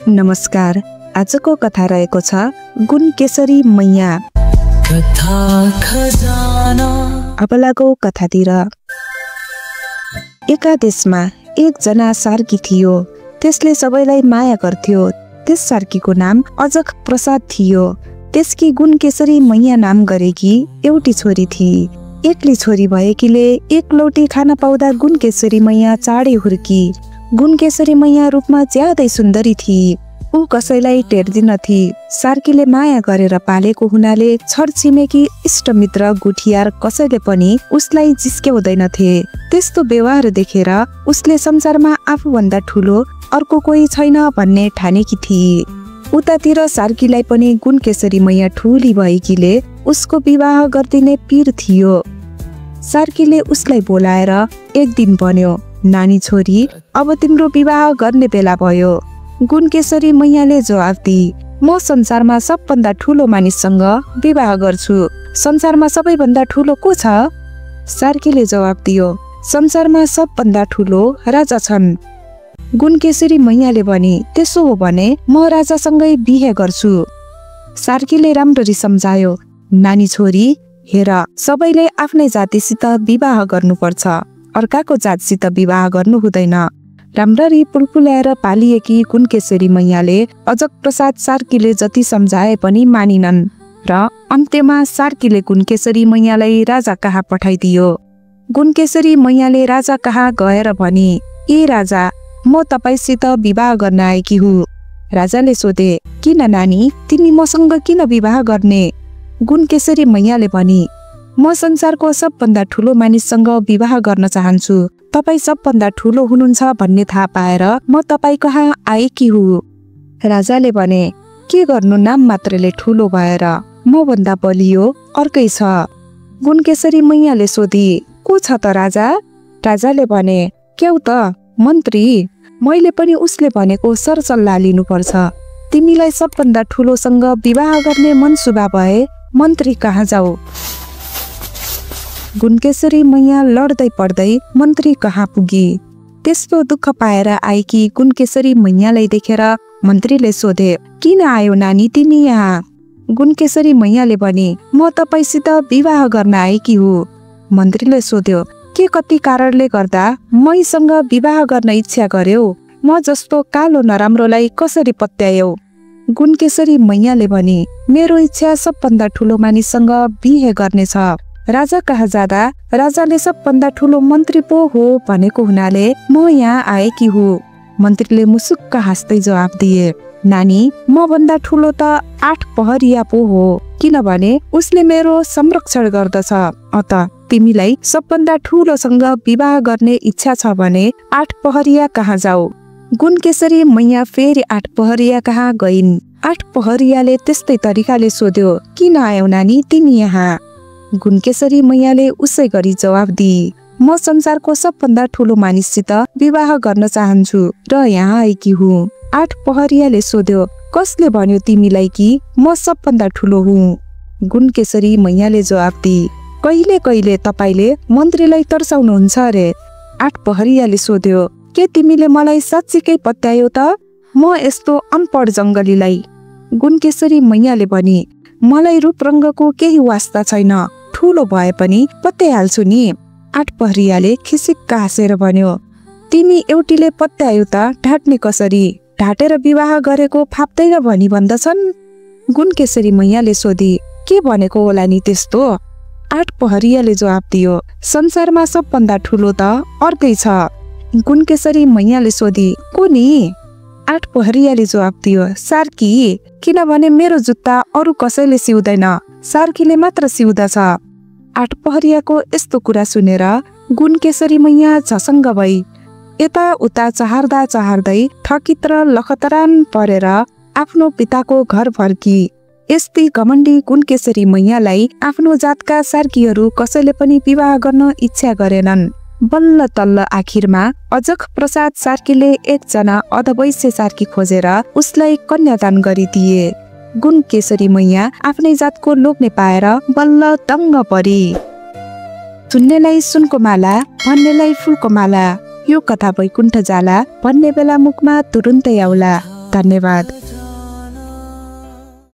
नमस्कार। आजको कथा रहेको छ गुणकेशरी मैया। कथा खजाना। अब लागौ कथातिर। एका देशमा एकजना सार्की थियो। त्यसले सबैलाई माया गर्थ्यो। त्यस सार्कीको नाम अजक प्रसाद थियो। त्यसकी गुणकेशरी मैया नाम गरेकी एउटी छोरी थिई। एक्ली छोरी भएकीले एकलौटी खान पाउँदा गुणकेशरी मैया चाँडै हुर्की। गुणकेशरी मैया रूपमा ज्यादै सुन्दरी थिई। ऊ कसैलाई टेर्दिनथी। सार्कीले माया गरेर पालेको हुनाले छरछिमेकी इष्टमित्र गुठियार कसैले पनि उसलाई जिस्क्याउँदैनथे। त्यस्तो व्यवहार देखेर उसले संसारमा आफूभन्दा ठुलो अर्को कोही छैन भन्ने ठानेकी थिई। उतातिर सार्कीलाई पनि गुणकेशरी मैया ठुली भएकीले उसको विवाह गरिदिने पिर थियो। सार्कीले उसलाई बोलाएर एक दिन भन्यो, नानी छोरी, अब तिम्रो विवाह गर्ने बेला भयो। गुणकेशरी मैयाले जवाफ दिई, म संसारमा सबभन्दा ठुलो मानिससँग विवाह गर्छु। संसारमा सबैभन्दा ठुलो को छ? सार्कीले जवाफ दियो, संसारमा सबभन्दा ठुलो राजा छन्। गुणकेशरी मैयाले भने, त्यसो हो भने म राजासँगै बिहे गर्छु। सार्कीले राम्ररी सम्झायो, नानी छोरी, हेर, सबैले आफ्नै जातिसित विवाह गर्नुपर्छ, अर्काको जातसित विवाह गर्नु हुँदैन। राम्ररी पुलपुल्याएर पालिएकी गुणकेशरी मैयाले अजक प्रसाद सार्कीले जति सम्झाए पनि मानिनन् र अन्त्यमा सार्कीले गुणकेशरी मैयालाई राजा कहाँ पठाइदियो। गुणकेशरी मैयाले राजा कहाँ गएर भने, ए राजा, म तपाईसित विवाह गर्न आएकी हुँ। राजाले सोधे, किन नानी, तिमी मसँग किन विवाह गर्ने? गुणकेशरी मैयाले भने, म संसारको सबभन्दा ठुलो मानिससँग विवाह गर्न चाहन्छु। तपाईँ सबभन्दा ठुलो हुनुहुन्छ भन्ने थाहा पाएर म तपाईँ कहाँ आएकी हुँ। राजाले भने, के गर्नु, नाम मात्रले ठुलो भएर, म भन्दा बलियो अर्कै छ। गुणकेशरी मैयाले सोधी, को छ त राजा? राजाले भने, क्याउ त मन्त्री, मैले पनि उसले भनेको सरसल्लाह लिनुपर्छ। तिमीलाई सबभन्दा ठुलोसँग विवाह गर्ने मनसुबा भए मन्त्री कहाँ जाऊ। गुणकेशरी मैया लड्दै पड्दै मन्त्री कहाँ पुगी। त्यस्तो दुःख पाएर आएकी गुणकेशरी मैयालाई देखेर मन्त्रीले सोधे, किन आयो नानी तिमी यहाँ? गुणकेशरी मैयाले भने, म तपाईसित विवाह गर्न आएकी हुँ। मन्त्रीले सोध्यो, के कति कारणले गर्दा मैसँग विवाह गर्न इच्छा गर्यौ? म जस्तो कालो नराम्रोलाई कसरी पत्यायौ? गुणकेशरी मैयाले भने, मेरो इच्छा सबभन्दा ठुलो मानिससँग बिहे गर्नेछ। राजा कहाँ जाँदा राजाले सबभन्दा ठुलो मन्त्री पो हो भनेको हुनाले म यहाँ आएकी हुँ। मन्त्रीले मुसुक्क हाँस्दै जवाफ दिए, नानी, म भन्दा ठुलो त 8 पहरिया पो हो, किनभने उसले मेरो संरक्षण गर्दछ। अत तिमीलाई सबभन्दा ठुलोसँग विवाह गर्ने इच्छा छ भने 8 पहरिया कहाँ जाऊ। गुणकेशरी मैया फेरि 8 पहरिया कहाँ गइन्। 8 पहरियाले त्यस्तै तरिकाले सोध्यो, किन आयौ नानी तिमी यहाँ? गुणकेशरी मैयाले उसै गरी जवाफ दिई, म संसारको सबभन्दा ठुलो मानिससित विवाह गर्न चाहन्छु र यहाँ आएकी हुँ। 8 पहरियाले सोध्यो, कसले भन्यो तिमीलाई कि म सबभन्दा ठुलो हुँ? गुणकेशरी मैयाले जवाफ दिई, कहिले कहिले तपाईले मन्त्रीलाई तर्साउनुहुन्छ अरे। 8 पहरियाले सोध्यो, के तिमीले मलाई साँच्चीकै पत्यायो त? म यस्तो अनपढ जङ्गलीलाई? गुणकेशरी मैयाले भने, मलाई रूप रङ्गको केही वास्ता छैन, ठुलो भए पनि पत्याइहाल्छु नि। 8 पहरियाले खिसिक्क हाँसेर भन्यो, तिमी एउटीले पत्यायो त ढाट्ने कसरी? ढाटेर विवाह गरेको फाप्दैन भनी भन्दछन्। गुणकेशरी मैयाले सोधी, के भनेको होला नि त्यस्तो? 8 पहरियाले जवाफ दियो, संसारमा सबभन्दा ठुलो त अर्कै छ। गुणकेशरी मैयाले सोधी, को नि? 8 पहरियाले जवाफ दियो, सार्की, किनभने मेरो जुत्ता अरू कसैले सिउँदैन, सार्कीले मात्र सिउँदछ। 8 पहरियाको यस्तो कुरा सुनेर गुणकेशरी मैया झसङ्ग भई यता उता चाहर्दा चाहर्दै थकित र लखतरान परेर आफ्नो पिताको घर फर्की। यस्तै घमण्डी गुणकेशरी मैयालाई आफ्नो जातका सार्कीहरू कसैले पनि विवाह गर्न इच्छा गरेनन्। बल्ल तल्ल आखिरमा अजक प्रसाद सार्कीले एकजना अधवैश्य सार्की खोजेर उसलाई कन्यादान गरिदिए। गुणकेशरी मैया आफ्नै जातको लोग्ने पाएर बल्ल दङ्ग परी। सुन्नेलाई सुनको माला, भन्नेलाई फुलको माला। यो कथा वैकुण्ठ जाला भन्ने बेला मुखमा तुरुन्तै आउला। धन्यवाद।